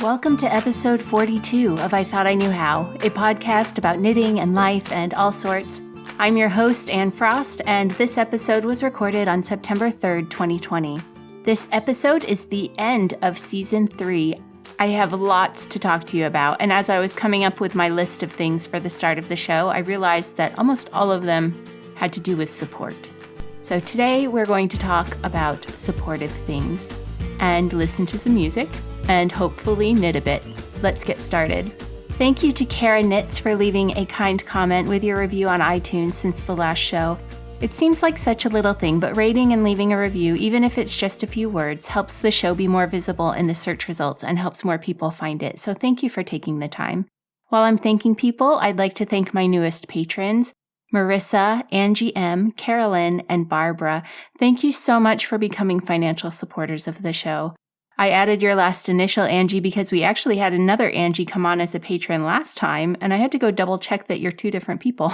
Welcome to episode 42 of I Thought I Knew How, a podcast about knitting and life and all sorts. I'm your host, Anne Frost, and this episode was recorded on September 3rd, 2020. This episode is the end of season 3. I have lots to talk to you about, and as I was coming up with my list of things for the start of the show, I realized that almost all of them had to do with support. So today we're going to talk about supportive things and listen to some music and hopefully knit a bit. Let's get started. Thank you to Kara Knits for leaving a kind comment with your review on iTunes since the last show. It seems like such a little thing, but rating and leaving a review, even if it's just a few words, helps the show be more visible in the search results and helps more people find it. So thank you for taking the time. While I'm thanking people, I'd like to thank my newest patrons, Marissa, Angie M., Carolyn, and Barbara. Thank you so much for becoming financial supporters of the show. I added your last initial, Angie, because we actually had another Angie come on as a patron last time, and I had to go double check that you're two different people.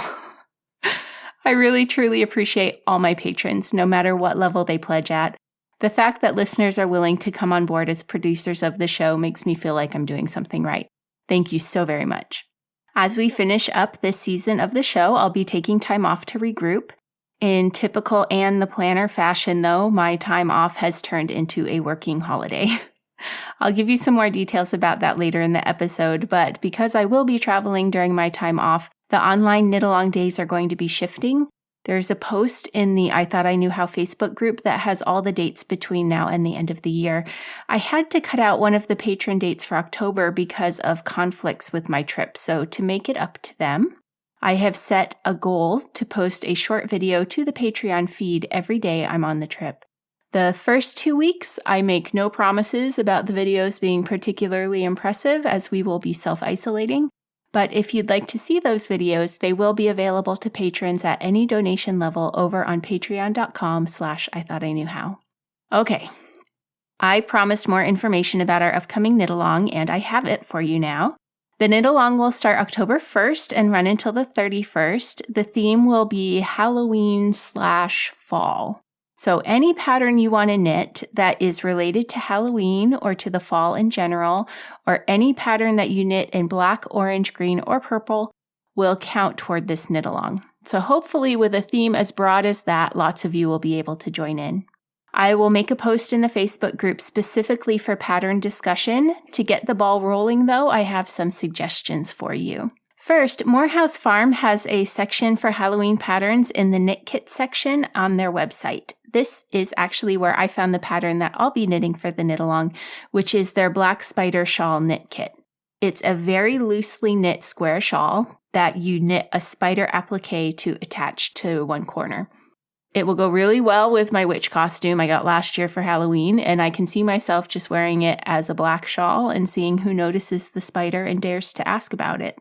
I really, truly appreciate all my patrons, no matter what level they pledge at. The fact that listeners are willing to come on board as producers of the show makes me feel like I'm doing something right. Thank you so very much. As we finish up this season of the show, I'll be taking time off to regroup. In typical Anne the Planner fashion, though, my time off has turned into a working holiday. I'll give you some more details about that later in the episode, but because I will be traveling during my time off, the online knit-along days are going to be shifting. There's a post in the I Thought I Knew How Facebook group that has all the dates between now and the end of the year. I had to cut out one of the patron dates for October because of conflicts with my trip, so to make it up to them, I have set a goal to post a short video to the Patreon feed every day I'm on the trip. The first 2 weeks, I make no promises about the videos being particularly impressive as we will be self-isolating. But if you'd like to see those videos, they will be available to patrons at any donation level over on patreon.com/IThoughtIKnewHow. Okay, I promised more information about our upcoming knit-along, and I have it for you now. The knit-along will start October 1st and run until the 31st. The theme will be Halloween/fall. So any pattern you want to knit that is related to Halloween or to the fall in general, or any pattern that you knit in black, orange, green, or purple will count toward this knit-along. So hopefully with a theme as broad as that, lots of you will be able to join in. I will make a post in the Facebook group specifically for pattern discussion. To get the ball rolling, though, I have some suggestions for you. First, Morehouse Farm has a section for Halloween patterns in the knit kit section on their website. This is actually where I found the pattern that I'll be knitting for the knit-along, which is their Black Spider Shawl knit kit. It's a very loosely knit square shawl that you knit a spider applique to attach to one corner. It will go really well with my witch costume I got last year for Halloween, and I can see myself just wearing it as a black shawl and seeing who notices the spider and dares to ask about it.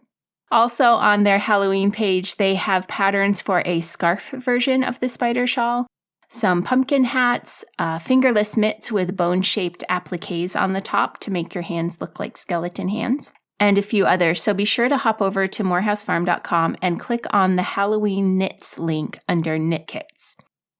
Also on their Halloween page, they have patterns for a scarf version of the spider shawl, some pumpkin hats, fingerless mitts with bone-shaped appliques on the top to make your hands look like skeleton hands, and a few others. So be sure to hop over to morehousefarm.com and click on the Halloween Knits link under Knit Kits.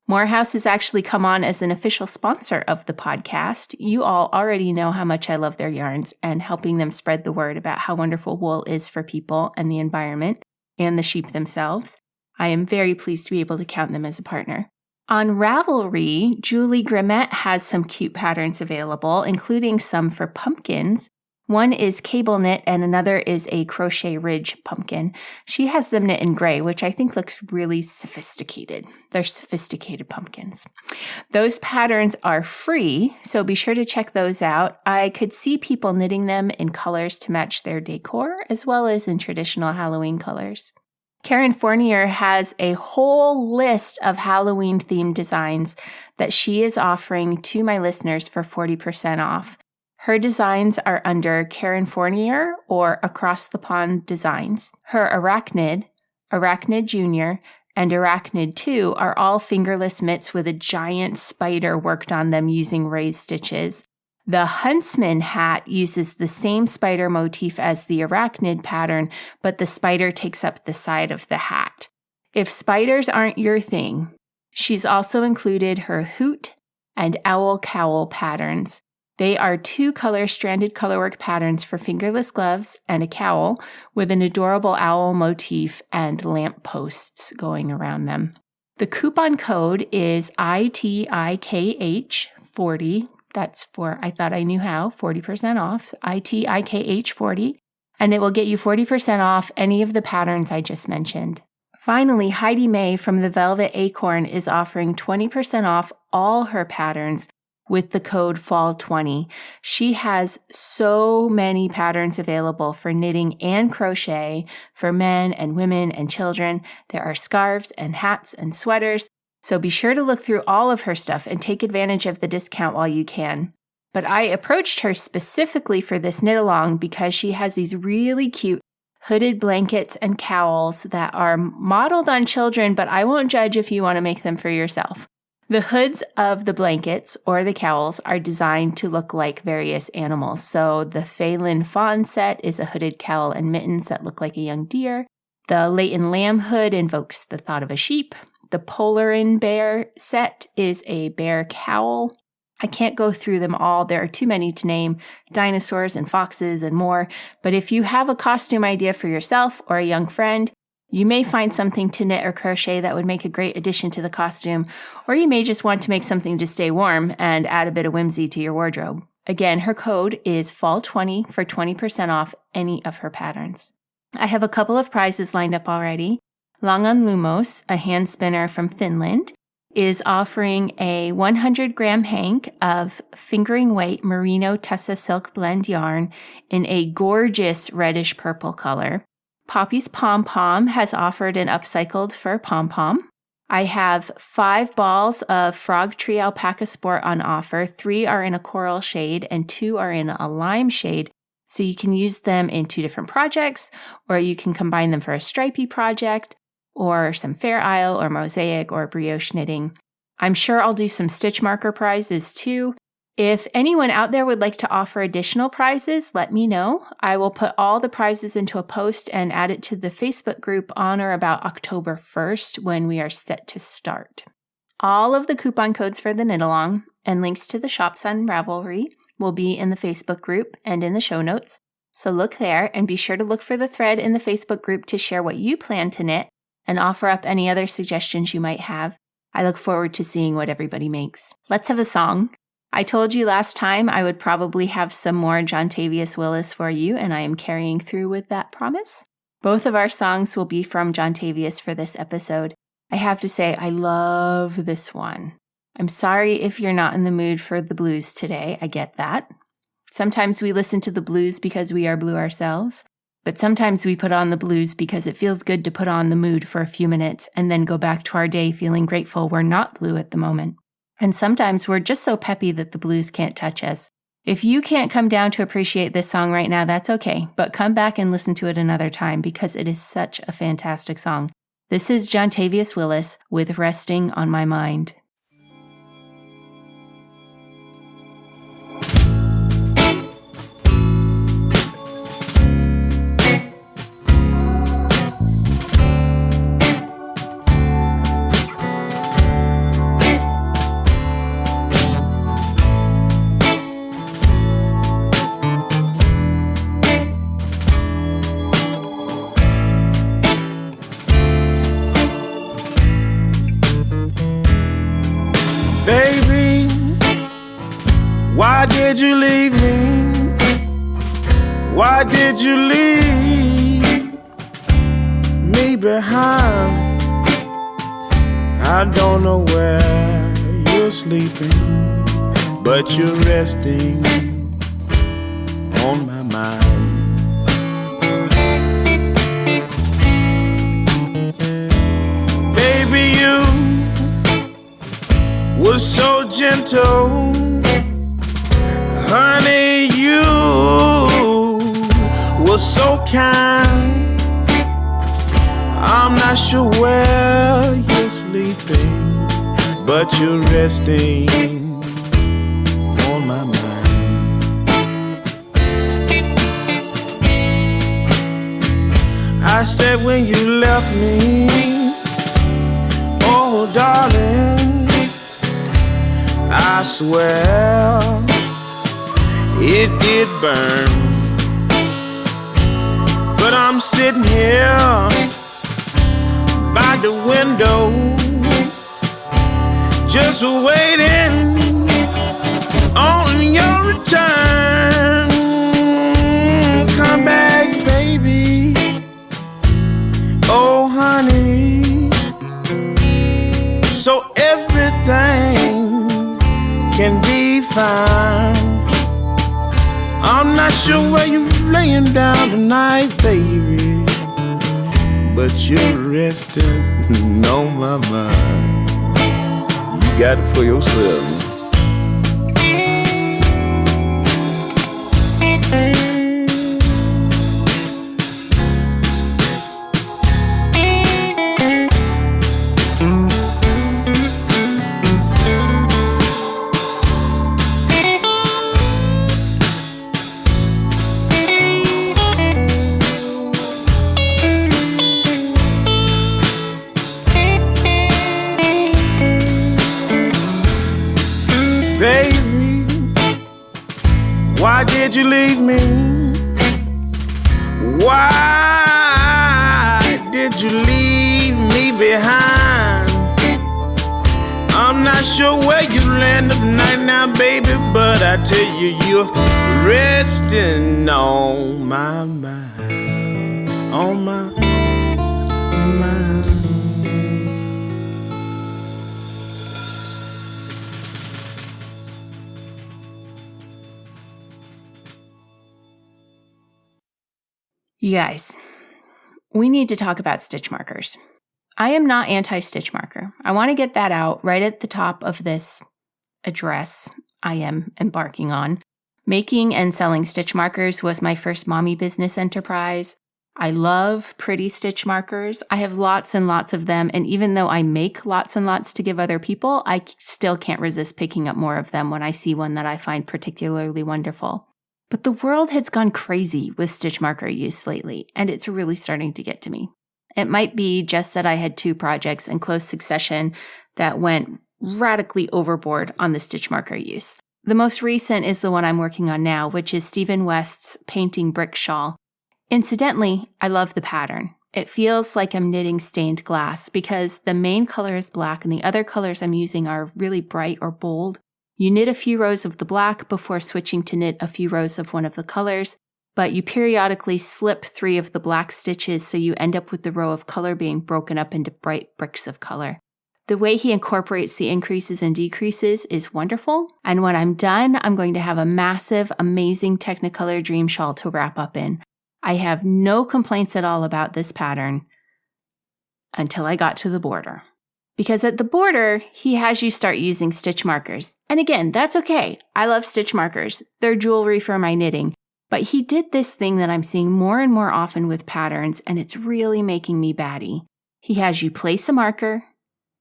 Morehouse has actually come on as an official sponsor of the podcast. You all already know how much I love their yarns and helping them spread the word about how wonderful wool is for people and the environment and the sheep themselves. I am very pleased to be able to count them as a partner. On Ravelry, Julie Grimmett has some cute patterns available, including some for pumpkins. One is cable knit and another is a crochet ridge pumpkin. She has them knit in gray, which I think looks really sophisticated. They're sophisticated pumpkins. Those patterns are free, so be sure to check those out. I could see people knitting them in colors to match their decor, as well as in traditional Halloween colors. Karen Fournier has a whole list of Halloween-themed designs that she is offering to my listeners for 40% off. Her designs are under Karen Fournier or Across the Pond Designs. Her Arachnid, Arachnid Junior, and Arachnid 2 are all fingerless mitts with a giant spider worked on them using raised stitches. The Huntsman hat uses the same spider motif as the Arachnid pattern, but the spider takes up the side of the hat. If spiders aren't your thing, she's also included her Hoot and Owl Cowl patterns. They are 2 color stranded colorwork patterns for fingerless gloves and a cowl with an adorable owl motif and lamp posts going around them. The coupon code is ITIKH40. That's for I Thought I Knew How, 40% off, ITIKH40. And it will get you 40% off any of the patterns I just mentioned. Finally, Heidi May from the Velvet Acorn is offering 20% off all her patterns with the code FALL20. She has so many patterns available for knitting and crochet for men and women and children. There are scarves and hats and sweaters, so be sure to look through all of her stuff and take advantage of the discount while you can. But I approached her specifically for this knit along because she has these really cute hooded blankets and cowls that are modeled on children, but I won't judge if you want to make them for yourself. The hoods of the blankets or the cowls are designed to look like various animals. So the Phelan Fawn set is a hooded cowl and mittens that look like a young deer. The Leighton Lamb hood invokes the thought of a sheep. The Polarin Bear set is a bear cowl. I can't go through them all. There are too many to name, dinosaurs and foxes and more. But if you have a costume idea for yourself or a young friend, you may find something to knit or crochet that would make a great addition to the costume, or you may just want to make something to stay warm and add a bit of whimsy to your wardrobe. Again, her code is FALL20 for 20% off any of her patterns. I have a couple of prizes lined up already. Langan Lumos, a hand spinner from Finland, is offering a 100-gram hank of fingering weight merino tussa silk blend yarn in a gorgeous reddish purple color. Poppy's Pom Pom has offered an upcycled fur pom pom. I have 5 balls of Frog Tree Alpaca Sport on offer. 3 are in a coral shade and 2 are in a lime shade. So you can use them in 2 different projects, or you can combine them for a stripey project, or some Fair Isle or mosaic or brioche knitting. I'm sure I'll do some stitch marker prizes too. If anyone out there would like to offer additional prizes, let me know. I will put all the prizes into a post and add it to the Facebook group on or about October 1st when we are set to start. All of the coupon codes for the knit along and links to the shops on Ravelry will be in the Facebook group and in the show notes. So look there and be sure to look for the thread in the Facebook group to share what you plan to knit and offer up any other suggestions you might have. I look forward to seeing what everybody makes. Let's have a song. I told you last time I would probably have some more Jontavius Willis for you, and I am carrying through with that promise. Both of our songs will be from Jontavius for this episode. I have to say, I love this one. I'm sorry if you're not in the mood for the blues today. I get that. Sometimes we listen to the blues because we are blue ourselves, but sometimes we put on the blues because it feels good to put on the mood for a few minutes and then go back to our day feeling grateful we're not blue at the moment. And sometimes we're just so peppy that the blues can't touch us. If you can't come down to appreciate this song right now, that's okay, but come back and listen to it another time because it is such a fantastic song. This is Jontavius Willis with Resting on My Mind. Why did you leave me? Why did you leave me behind? I don't know where you're sleeping, but you're resting on my mind. Baby, you were so gentle. Honey, you were so kind. I'm not sure where you're sleeping, but you're resting on my mind. I said when you left me, oh darling, I swear it did burn. But I'm sitting here by the window, just waiting on your return. Come back, baby. Oh, honey. So everything can be fine. I'm not sure where you're laying down tonight, baby, but you're resting on my mind. You got it for yourself. Baby, why did you leave me? Why did you leave me behind? I'm not sure where you landed tonight now, baby, but I tell you, you're resting on my mind, on my mind. You guys, we need to talk about stitch markers. I am not anti-stitch marker. I want to get that out right at the top of this address I am embarking on. Making and selling stitch markers was my first mommy business enterprise. I love pretty stitch markers. I have lots and lots of them, and even though I make lots and lots to give other people, I still can't resist picking up more of them when I see one that I find particularly wonderful. But the world has gone crazy with stitch marker use lately, and it's really starting to get to me. It might be just that I had 2 projects in close succession that went radically overboard on the stitch marker use. The most recent is the one I'm working on now, which is Stephen West's Painting Brick Shawl. Incidentally, I love the pattern. It feels like I'm knitting stained glass because the main color is black and the other colors I'm using are really bright or bold. You knit a few rows of the black before switching to knit a few rows of one of the colors, but you periodically slip 3 of the black stitches so you end up with the row of color being broken up into bright bricks of color. The way he incorporates the increases and decreases is wonderful, and when I'm done, I'm going to have a massive, amazing Technicolor dream shawl to wrap up in. I have no complaints at all about this pattern until I got to the border. Because at the border, he has you start using stitch markers. And again, that's okay. I love stitch markers. They're jewelry for my knitting. But he did this thing that I'm seeing more and more often with patterns, and it's really making me batty. He has you place a marker,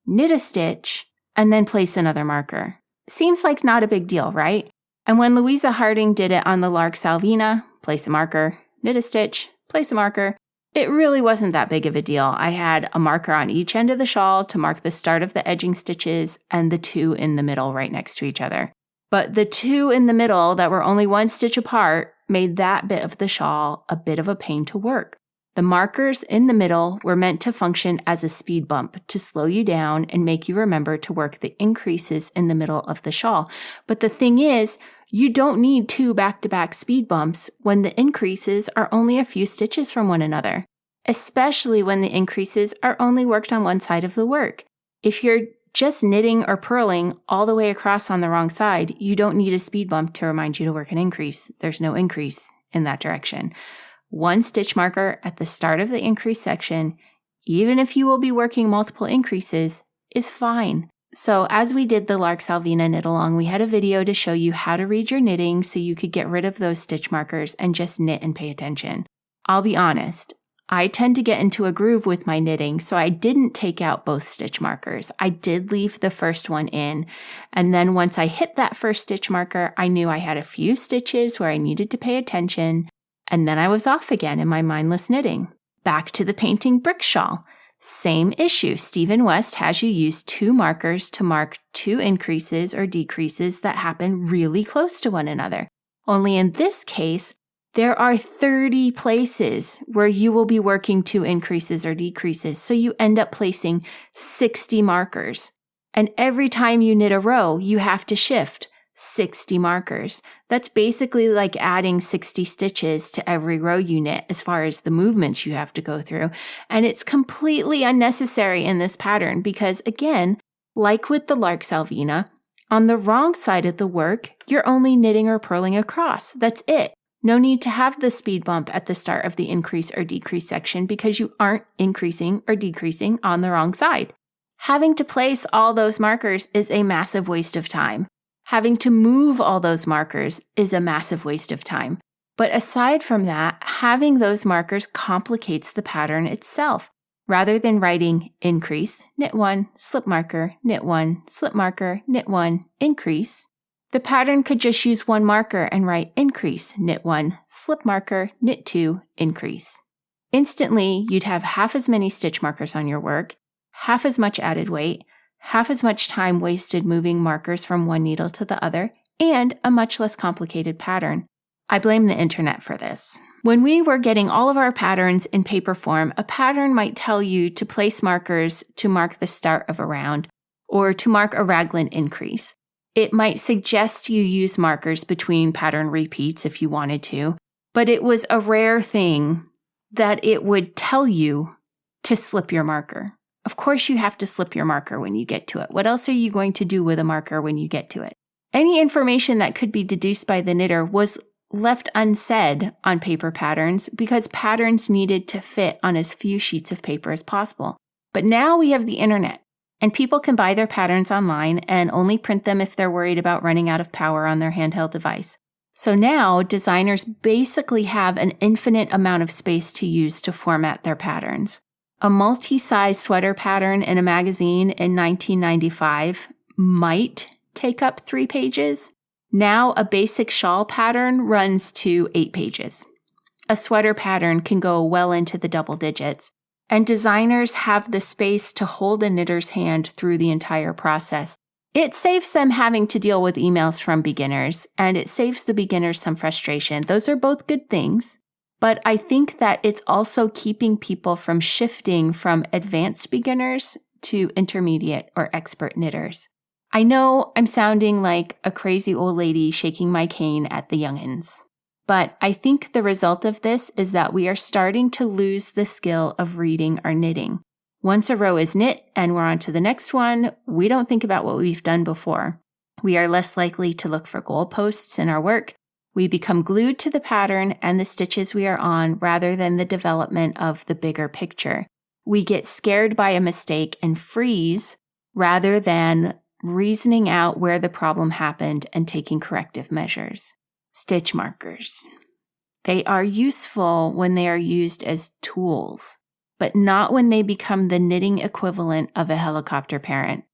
knit a stitch, and then place another marker. Seems like not a big deal, right? And when Louisa Harding did it on the Lark Salvina, place a marker, knit a stitch, place a marker, it really wasn't that big of a deal. I had a marker on each end of the shawl to mark the start of the edging stitches and the 2 in the middle right next to each other. But the 2 in the middle that were only 1 stitch apart made that bit of the shawl a bit of a pain to work. The markers in the middle were meant to function as a speed bump to slow you down and make you remember to work the increases in the middle of the shawl. But the thing is, you don't need 2 back-to-back speed bumps when the increases are only a few stitches from one another, especially when the increases are only worked on one side of the work. If you're just knitting or purling all the way across on the wrong side, you don't need a speed bump to remind you to work an increase. There's no increase in that direction. 1 stitch marker at the start of the increase section, even if you will be working multiple increases, is fine. So as we did the Lark Salvina knit along, we had a video to show you how to read your knitting so you could get rid of those stitch markers and just knit and pay attention. I'll be honest, I tend to get into a groove with my knitting, so I didn't take out both stitch markers. I did leave the first one in, and then once I hit that first stitch marker, I knew I had a few stitches where I needed to pay attention, and then I was off again in my mindless knitting. Back to the Painting Brick Shawl. Same issue. Stephen West has you use 2 markers to mark 2 increases or decreases that happen really close to one another. Only in this case, there are 30 places where you will be working to increases or decreases, so you end up placing 60 markers. And every time you knit a row, you have to shift 60 markers. That's basically like adding 60 stitches to every row you knit as far as the movements you have to go through. And it's completely unnecessary in this pattern because, again, like with the Lark Salvina, on the wrong side of the work, you're only knitting or purling across. That's it. No need to have the speed bump at the start of the increase or decrease section because you aren't increasing or decreasing on the wrong side. Having to place all those markers is a massive waste of time. Having to move all those markers is a massive waste of time. But aside from that, having those markers complicates the pattern itself. Rather than writing increase, knit 1, slip marker, knit 1, slip marker, knit 1, increase, the pattern could just use one marker and write increase, knit 1, slip marker, knit 2, increase. Instantly, you'd have half as many stitch markers on your work, half as much added weight, half as much time wasted moving markers from one needle to the other, and a much less complicated pattern. I blame the internet for this. When we were getting all of our patterns in paper form, a pattern might tell you to place markers to mark the start of a round or to mark a raglan increase. It might suggest you use markers between pattern repeats if you wanted to, but it was a rare thing that it would tell you to slip your marker. Of course you have to slip your marker when you get to it. What else are you going to do with a marker when you get to it? Any information that could be deduced by the knitter was left unsaid on paper patterns because patterns needed to fit on as few sheets of paper as possible. But now we have the internet, and people can buy their patterns online and only print them if they're worried about running out of power on their handheld device. So now designers basically have an infinite amount of space to use to format their patterns. A multi-size sweater pattern in a magazine in 1995 might take up 3 pages. Now a basic shawl pattern runs to 8 pages. A sweater pattern can go well into the double digits, and designers have the space to hold a knitter's hand through the entire process. It saves them having to deal with emails from beginners, and it saves the beginners some frustration. Those are both good things. But I think that it's also keeping people from shifting from advanced beginners to intermediate or expert knitters. I know I'm sounding like a crazy old lady shaking my cane at the youngins, but I think the result of this is that we are starting to lose the skill of reading our knitting. Once a row is knit and we're on to the next one, we don't think about what we've done before. We are less likely to look for goalposts in our work. We become glued to the pattern and the stitches we are on rather than the development of the bigger picture. We get scared by a mistake and freeze rather than reasoning out where the problem happened and taking corrective measures. Stitch markers. They are useful when they are used as tools, but not when they become the knitting equivalent of a helicopter parent.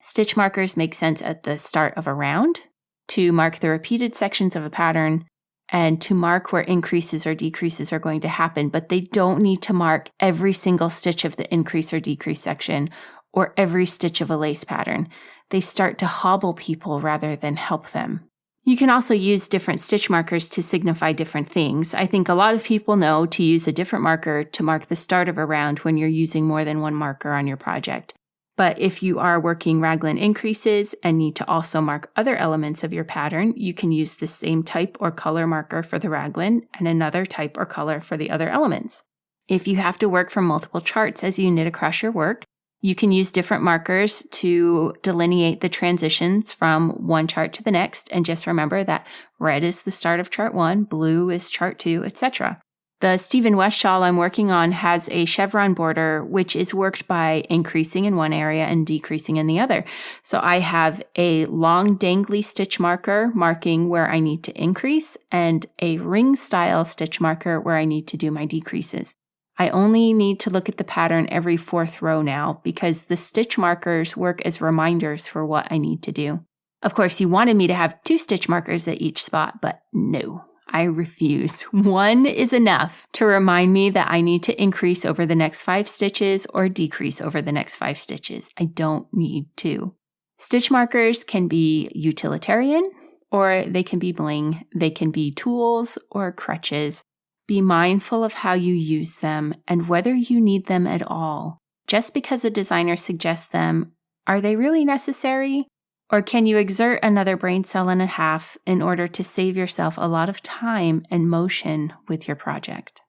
Stitch markers make sense at the start of a round, to mark the repeated sections of a pattern, and to mark where increases or decreases are going to happen, but they don't need to mark every single stitch of the increase or decrease section or every stitch of a lace pattern. They start to hobble people rather than help them. You can also use different stitch markers to signify different things. I think a lot of people know to use a different marker to mark the start of a round when you're using more than one marker on your project. But if you are working raglan increases and need to also mark other elements of your pattern, you can use the same type or color marker for the raglan and another type or color for the other elements. If you have to work from multiple charts as you knit across your work, you can use different markers to delineate the transitions from one chart to the next, and just remember that red is the start of chart 1, blue is chart 2, etc. The Stephen West shawl I'm working on has a chevron border, which is worked by increasing in one area and decreasing in the other. So I have a long dangly stitch marker marking where I need to increase and a ring style stitch marker where I need to do my decreases. I only need to look at the pattern every 4th row now because the stitch markers work as reminders for what I need to do. Of course, you wanted me to have 2 stitch markers at each spot, but no. I refuse. 1 is enough to remind me that I need to increase over the next 5 stitches or decrease over the next 5 stitches. I don't need 2. Stitch markers can be utilitarian or they can be bling. They can be tools or crutches. Be mindful of how you use them and whether you need them at all. Just because a designer suggests them, are they really necessary? Or can you exert another brain cell and a half in order to save yourself a lot of time and motion with your project?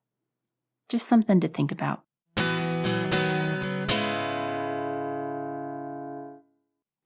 Just something to think about.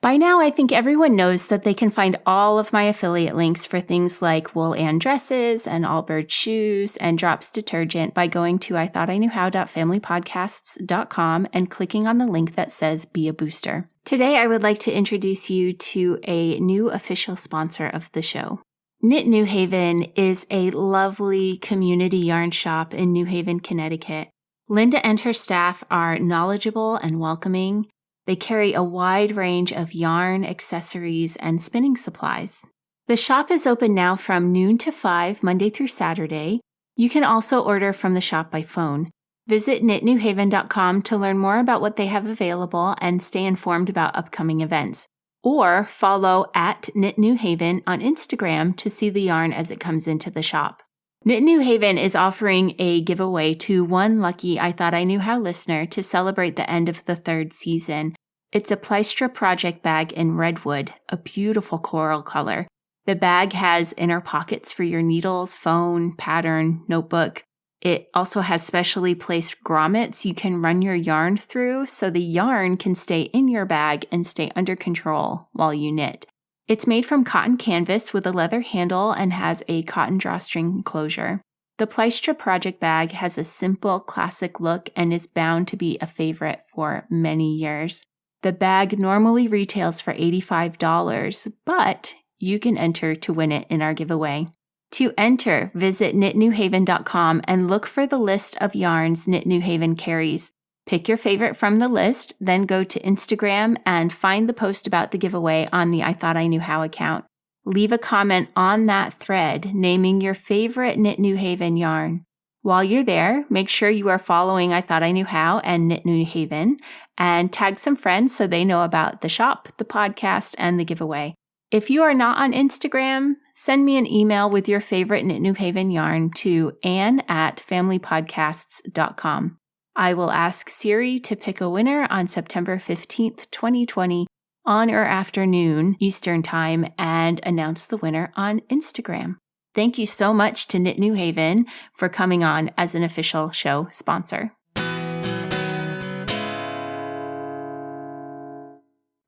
By now, I think everyone knows that they can find all of my affiliate links for things like Wool and dresses and Allbirds shoes and Drops detergent by going to ithoughtIknewhow.familypodcasts.com and clicking on the link that says Be a Booster. Today, I would like to introduce you to a new official sponsor of the show. Knit New Haven is a lovely community yarn shop in New Haven, Connecticut. Linda and her staff are knowledgeable and welcoming. They carry a wide range of yarn, accessories, and spinning supplies. The shop is open now from noon to 5, Monday through Saturday. You can also order from the shop by phone. Visit knitnewhaven.com to learn more about what they have available and stay informed about upcoming events. Or follow @KnitNewHaven on Instagram to see the yarn as it comes into the shop. Knit New Haven is offering a giveaway to one lucky I Thought I Knew How listener to celebrate the end of the 3rd season. It's a Plystra project bag in redwood, a beautiful coral color. The bag has inner pockets for your needles, phone, pattern, notebook. It also has specially placed grommets you can run your yarn through so the yarn can stay in your bag and stay under control while you knit. It's made from cotton canvas with a leather handle and has a cotton drawstring enclosure. The Plystra project bag has a simple, classic look and is bound to be a favorite for many years. The bag normally retails for $85, but you can enter to win it in our giveaway. To enter, visit knitnewhaven.com and look for the list of yarns Knit New Haven carries. Pick your favorite from the list, then go to Instagram and find the post about the giveaway on the I Thought I Knew How account. Leave a comment on that thread naming your favorite Knit New Haven yarn. While you're there, make sure you are following I Thought I Knew How and Knit New Haven and tag some friends so they know about the shop, the podcast, and the giveaway. If you are not on Instagram, send me an email with your favorite Knit New Haven yarn to ann@familypodcasts.com. I will ask Siri to pick a winner on September 15th, 2020, on or after noon Eastern Time, and announce the winner on Instagram. Thank you so much to Knit New Haven for coming on as an official show sponsor.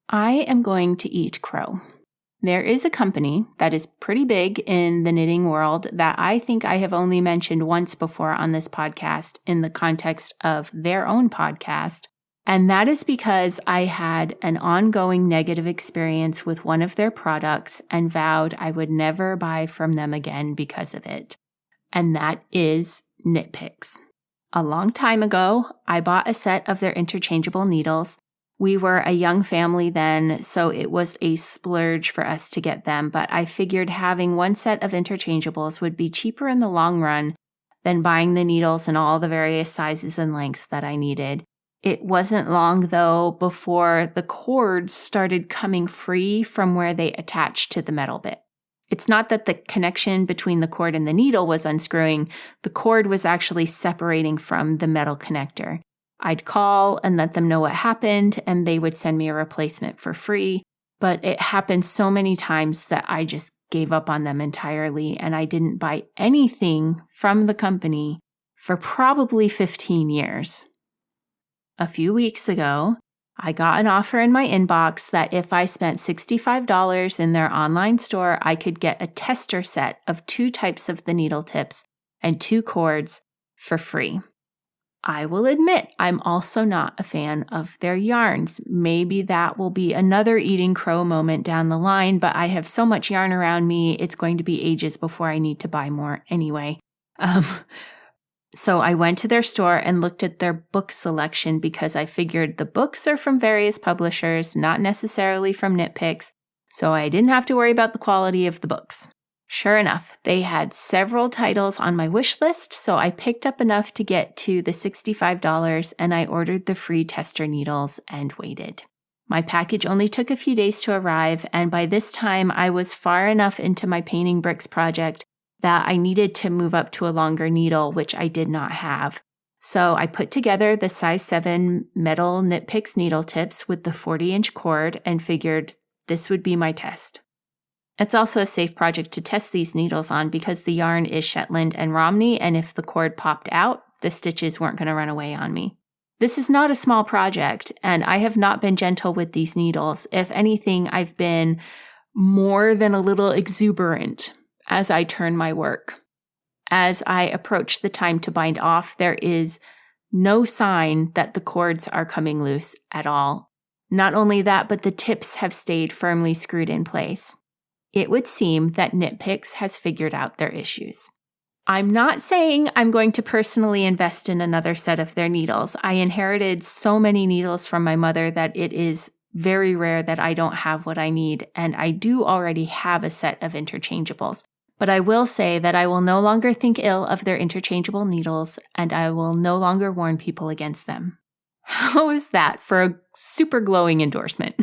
I am going to eat crow. There is a company that is pretty big in the knitting world that I think I have only mentioned once before on this podcast in the context of their own podcast, and that is because I had an ongoing negative experience with one of their products and vowed I would never buy from them again because of it, and that is Knit Picks. A long time ago, I bought a set of their interchangeable needles. We were a young family then, so it was a splurge for us to get them, but I figured having one set of interchangeables would be cheaper in the long run than buying the needles in all the various sizes and lengths that I needed. It wasn't long, though, before the cords started coming free from where they attached to the metal bit. It's not that the connection between the cord and the needle was unscrewing, the cord was actually separating from the metal connector. I'd call and let them know what happened, and they would send me a replacement for free. But it happened so many times that I just gave up on them entirely, and I didn't buy anything from the company for probably 15 years. A few weeks ago, I got an offer in my inbox that if I spent $65 in their online store, I could get a tester set of 2 types of the needle tips and 2 cords for free. I will admit I'm also not a fan of their yarns. Maybe that will be another eating crow moment down the line, but I have so much yarn around me, it's going to be ages before I need to buy more anyway. So I went to their store and looked at their book selection because I figured the books are from various publishers, not necessarily from Knit Picks, so I didn't have to worry about the quality of the books. Sure enough, they had several titles on my wish list, so I picked up enough to get to the $65 and I ordered the free tester needles and waited. My package only took a few days to arrive, and by this time I was far enough into my painting bricks project that I needed to move up to a longer needle, which I did not have. So I put together the size 7 metal Knit Picks needle tips with the 40-inch cord and figured this would be my test. It's also a safe project to test these needles on because the yarn is Shetland and Romney, and if the cord popped out, the stitches weren't going to run away on me. This is not a small project, and I have not been gentle with these needles. If anything, I've been more than a little exuberant as I turn my work. As I approach the time to bind off, there is no sign that the cords are coming loose at all. Not only that, but the tips have stayed firmly screwed in place. It would seem that Knit Picks has figured out their issues. I'm not saying I'm going to personally invest in another set of their needles. I inherited so many needles from my mother that it is very rare that I don't have what I need, and I do already have a set of interchangeables. But I will say that I will no longer think ill of their interchangeable needles, and I will no longer warn people against them. How is that for a super glowing endorsement?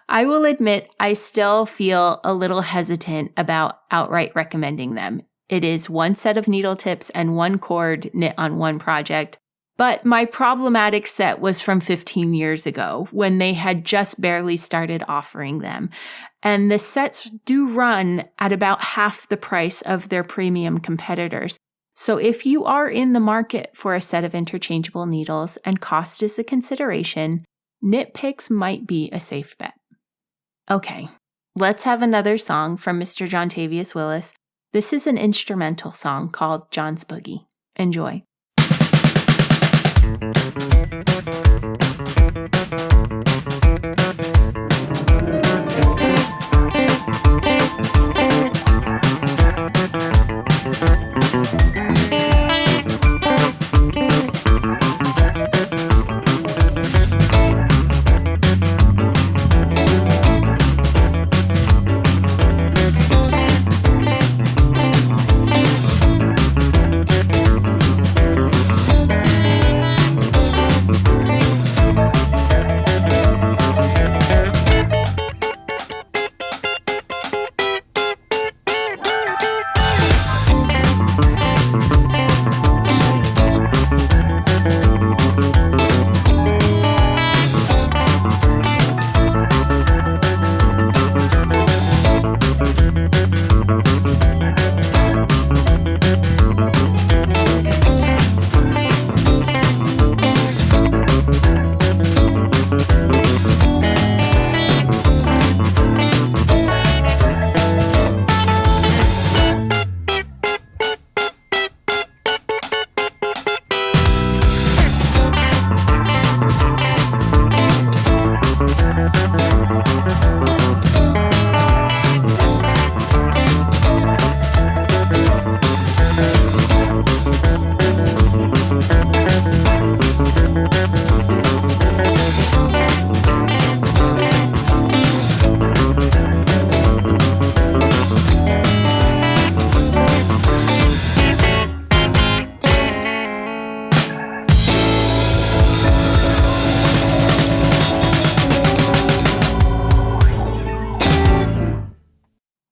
I will admit I still feel a little hesitant about outright recommending them. It is one set of needle tips and one cord knit on one project, but my problematic set was from 15 years ago when they had just barely started offering them. And the sets do run at about half the price of their premium competitors. So if you are in the market for a set of interchangeable needles and cost is a consideration, Knit Picks might be a safe bet. Okay, let's have another song from Mr. John Tavius Willis. This is an instrumental song called John's Boogie. Enjoy.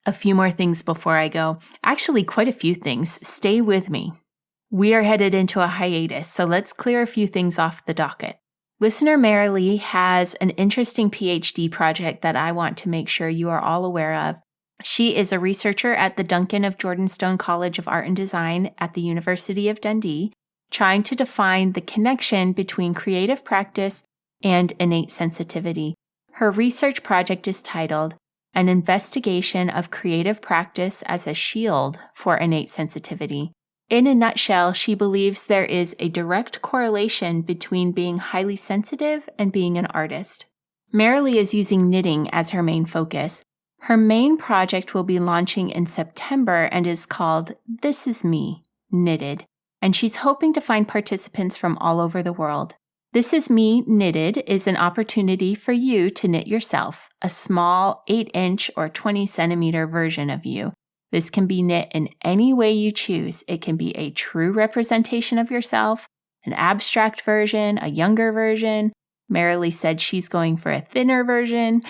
A few more things before I go. Actually, quite a few things. Stay with me. We are headed into a hiatus, so let's clear a few things off the docket. Listener Marilee has an interesting PhD project that I want to make sure you are all aware of. She is a researcher at the Duncan of Jordanstone College of Art and Design at the University of Dundee, trying to define the connection between creative practice and innate sensitivity. Her research project is titled An Investigation of Creative Practice as a Shield for Innate Sensitivity. In a nutshell, she believes there is a direct correlation between being highly sensitive and being an artist. Marilee is using knitting as her main focus. Her main project will be launching in September and is called This Is Me, Knitted, and she's hoping to find participants from all over the world. This Is Me Knitted is an opportunity for you to knit yourself, a small 8-inch or 20-centimeter version of you. This can be knit in any way you choose. It can be a true representation of yourself, an abstract version, a younger version, Marilee said she's going for a thinner version.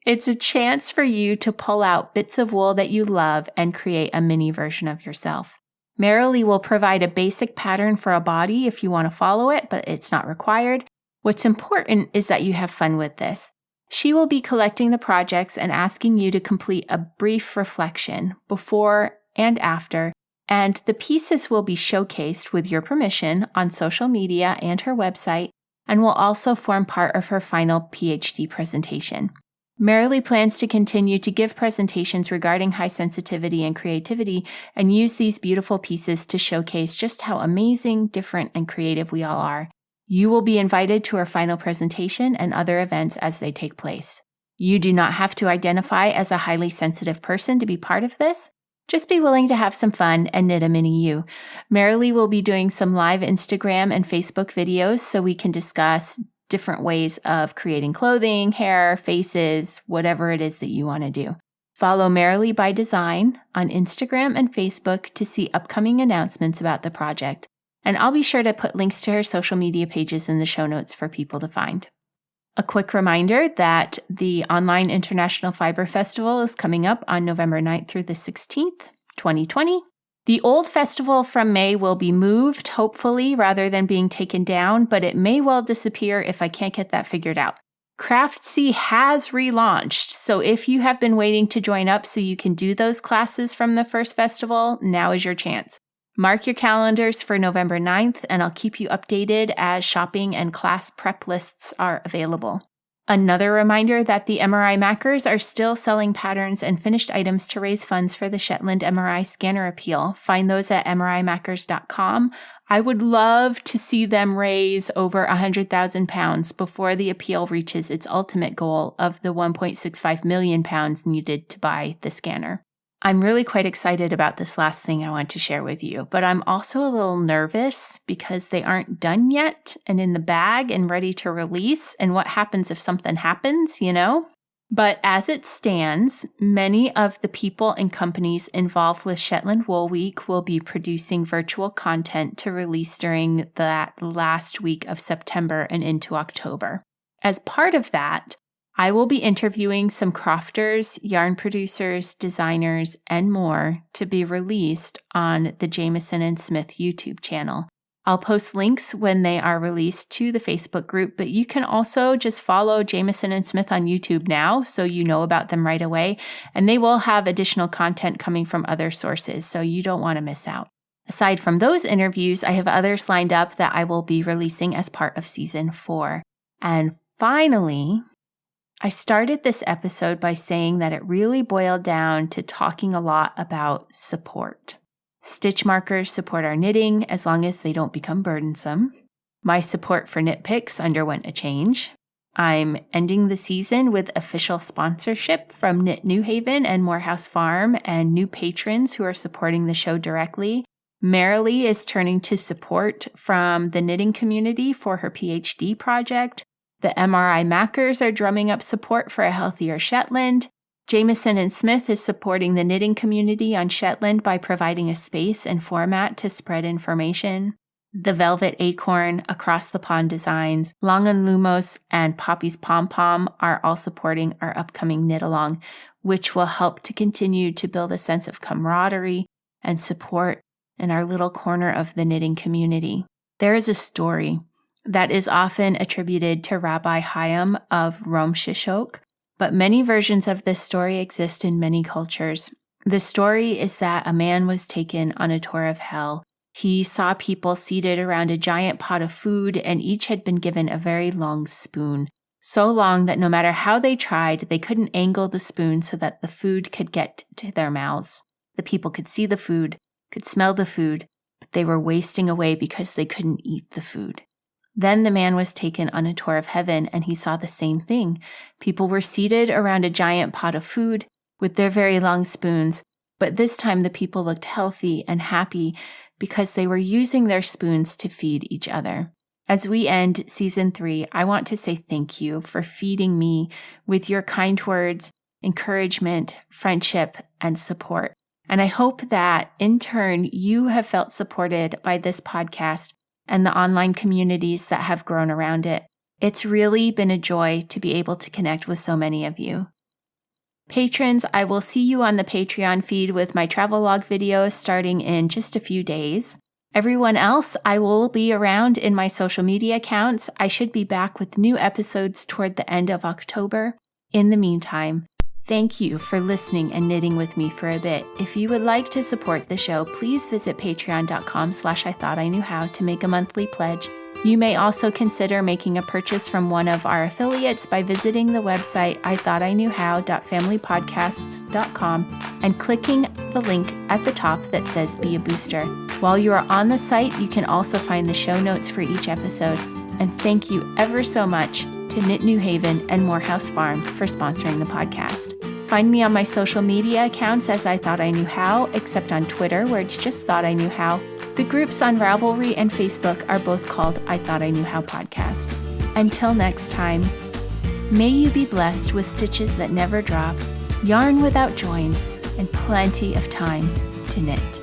It's a chance for you to pull out bits of wool that you love and create a mini version of yourself. Marilee will provide a basic pattern for a body if you want to follow it, but it's not required. What's important is that you have fun with this. She will be collecting the projects and asking you to complete a brief reflection before and after, and the pieces will be showcased with your permission on social media and her website, and will also form part of her final PhD presentation. Marilee plans to continue to give presentations regarding high sensitivity and creativity and use these beautiful pieces to showcase just how amazing, different, and creative we all are. You will be invited to her final presentation and other events as they take place. You do not have to identify as a highly sensitive person to be part of this. Just be willing to have some fun and knit a mini you. Marilee will be doing some live Instagram and Facebook videos so we can discuss different ways of creating clothing, hair, faces, whatever it is that you want to do. Follow Marilee by Design on Instagram and Facebook to see upcoming announcements about the project. And I'll be sure to put links to her social media pages in the show notes for people to find. A quick reminder that the Online International Fiber Festival is coming up on November 9th through the 16th, 2020. The old festival from May will be moved, hopefully, rather than being taken down, but it may well disappear if I can't get that figured out. Craftsy has relaunched, so if you have been waiting to join up so you can do those classes from the first festival, now is your chance. Mark your calendars for November 9th, and I'll keep you updated as shopping and class prep lists are available. Another reminder that the MRI Maakers are still selling patterns and finished items to raise funds for the Shetland MRI Scanner Appeal. Find those at mrimaakers.com. I would love to see them raise over £100,000 before the appeal reaches its ultimate goal of the £1.65 million needed to buy the scanner. I'm really quite excited about this last thing I want to share with you, but I'm also a little nervous because they aren't done yet and in the bag and ready to release, and what happens if something happens, you know? But as it stands, many of the people and companies involved with Shetland Wool Week will be producing virtual content to release during that last week of September and into October. As part of that, I will be interviewing some crofters, yarn producers, designers, and more to be released on the Jamieson and Smith YouTube channel. I'll post links when they are released to the Facebook group, but you can also just follow Jamieson and Smith on YouTube now so you know about them right away, and they will have additional content coming from other sources, so you don't want to miss out. Aside from those interviews, I have others lined up that I will be releasing as part of Season 4. And finally, I started this episode by saying that it really boiled down to talking a lot about support. Stitch markers support our knitting as long as they don't become burdensome. My support for knit picks underwent a change. I'm ending the season with official sponsorship from Knit New Haven and Morehouse Farm and new patrons who are supporting the show directly. Marilee is turning to support from the knitting community for her PhD project. The MRI Maakers are drumming up support for a healthier Shetland. Jamieson and Smith is supporting the knitting community on Shetland by providing a space and format to spread information. The Velvet Acorn, Across the Pond Designs, Long and Lumos, and Poppy's Pom Pom are all supporting our upcoming knit along, which will help to continue to build a sense of camaraderie and support in our little corner of the knitting community. There is a story that is often attributed to Rabbi Chaim of Rom Shishok, but many versions of this story exist in many cultures. The story is that a man was taken on a tour of hell. He saw people seated around a giant pot of food, and each had been given a very long spoon, so long that no matter how they tried, they couldn't angle the spoon so that the food could get to their mouths. The people could see the food, could smell the food, but they were wasting away because they couldn't eat the food. Then the man was taken on a tour of heaven, and he saw the same thing. People were seated around a giant pot of food with their very long spoons, but this time the people looked healthy and happy because they were using their spoons to feed each other. As we end Season 3, I want to say thank you for feeding me with your kind words, encouragement, friendship, and support. And I hope that, in turn, you have felt supported by this podcast and the online communities that have grown around it. It's really been a joy to be able to connect with so many of you. Patrons, I will see you on the Patreon feed with my travelogue videos starting in just a few days. Everyone else, I will be around in my social media accounts. I should be back with new episodes toward the end of October. In the meantime, thank you for listening and knitting with me for a bit. If you would like to support the show, please visit patreon.com/IthoughtIKnewHow to make a monthly pledge. You may also consider making a purchase from one of our affiliates by visiting the website IthoughtIKnewHow.familypodcasts.com and clicking the link at the top that says Be a Booster. While you are on the site, you can also find the show notes for each episode. And thank you ever so much to Knit New Haven and Morehouse Farm for sponsoring the podcast. Find me on my social media accounts as I Thought I Knew How, except on Twitter, where it's just Thought I Knew How. The groups on Ravelry and Facebook are both called I Thought I Knew How Podcast. Until next time, may you be blessed with stitches that never drop, yarn without joins, and plenty of time to knit.